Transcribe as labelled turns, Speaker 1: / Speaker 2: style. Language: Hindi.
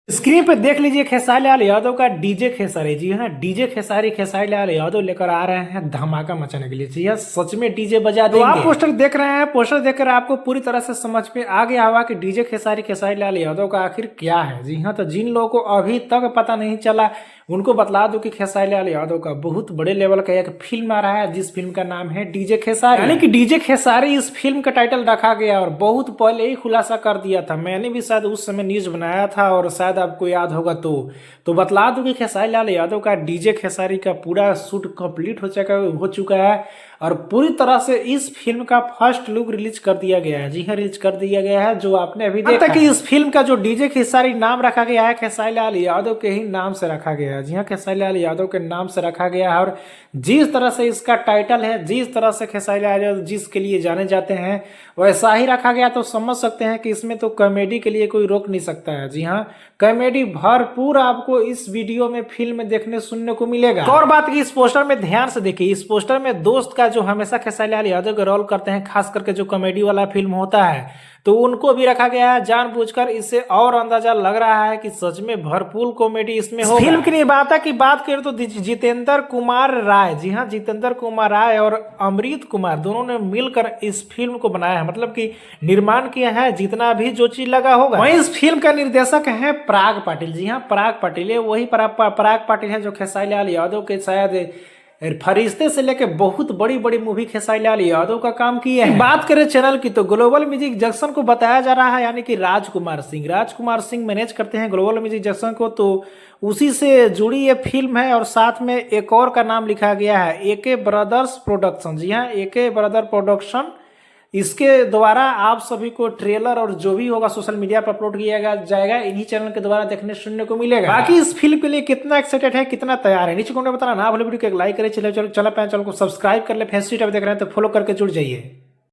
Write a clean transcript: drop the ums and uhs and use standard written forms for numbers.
Speaker 1: स्क्रीन पे देख लीजिए खेसारी लाल यादव का डीजे खेसारी। जी हाँ, डीजे खेसारी खेसारी लाल यादव लेकर आ रहे हैं धमाका मचाने के लिए। जी हाँ, सच में डीजे बजा देंगे। तो आप पोस्टर देख रहे हैं, पोस्टर देखकर आपको पूरी तरह से समझ में आ गया होगा कि डीजे खेसारी खेसारी लाल यादव का आखिर क्या है। जी हाँ, तो जिन लोगों को अभी तक पता नहीं चला उनको बतला दो कि खेसारी लाल यादव का बहुत बड़े लेवल का एक फिल्म आ रहा है, जिस फिल्म का नाम है डीजे खेसारी। यानी कि डीजे खेसारी इस फिल्म का टाइटल रखा गया और बहुत पहले ही खुलासा कर दिया था। मैंने भी शायद उस समय न्यूज बनाया था और शायद आपको याद होगा तो बतला दूं कि खेसारी लाल यादव का डीजे खेसारी का पूरा शूट कंप्लीट हो चुका है और पूरी तरह से इस फिल्म का फर्स्ट लुक रिलीज कर दिया गया है। जी हाँ, रिलीज कर दिया गया है जो आपने अभी देखा कि इस फिल्म का जो डीजे खेसारी नाम रखा गया है खेसारी लाल यादव के ही नाम से रखा गया है। जी हाँ, खेसारी लाल यादव के नाम से रखा गया है और जिस तरह से इसका टाइटल है, जिस तरह से खेसारी लाल यादव जिसके लिए जाने जाते हैं वैसा ही रखा गया, तो समझ सकते हैं कि इसमें तो कॉमेडी के लिए कोई रोक नहीं सकता है। जी हाँ, कॉमेडी भरपूर आपको इस वीडियो में फिल्म में देखने सुनने को मिलेगा। और बात की इस पोस्टर में ध्यान से देखिए, इस पोस्टर में दोस्त का जो हमेशा खेसारी लाल यादव का रोल करते हैं, खास करके जो कॉमेडी वाला फिल्म होता है तो उनको भी रखा गया है जानबूझकर। इससे और अंदाजा लग रहा है कि सच में भरपूर कॉमेडी इसमें होगा। फिल्म के निर्माता की बात करें तो जितेंद्र कुमार राय, जी हाँ, जितेंद्र कुमार राय और अमृत कुमार दोनों ने मिलकर इस फिल्म को बनाया है, मतलब कि निर्माण किया है। जितना भी जो चीज लगा होगा वहीं इस फिल्म का निर्देशक है पराग पाटिल। जी हाँ, पराग पाटिल है, वही पराग पाटिल है जो खेसारी लाल यादव के शायद फरिश्ते से लेके बहुत बड़ी बड़ी मूवी खेसारी लाल यादव का काम किया है। बात करें चैनल की तो ग्लोबल म्यूजिक जंक्शन को बताया जा रहा है, यानी कि राजकुमार सिंह मैनेज करते हैं ग्लोबल म्यूजिक जंक्शन को, तो उसी से जुड़ी ये फिल्म है। और साथ में एक और का नाम लिखा गया है एके ब्रदर्स प्रोडक्शन। जी हाँ, एके ब्रदर प्रोडक्शन, इसके द्वारा आप सभी को ट्रेलर और जो भी होगा सोशल मीडिया पर अपलोड किया जाएगा, इन्हीं चैनल के द्वारा देखने सुनने को मिलेगा। बाकी इस फिल्म के लिए कितना एक्साइटेड है, कितना तैयार है, नीचे कमेंट में बताना ना भूले। वीडियो को एक लाइक करें, चैनल को सब्सक्राइब कर ले, फेसबुक देख रहे हैं तो फॉलो करके जुड़ जाइए।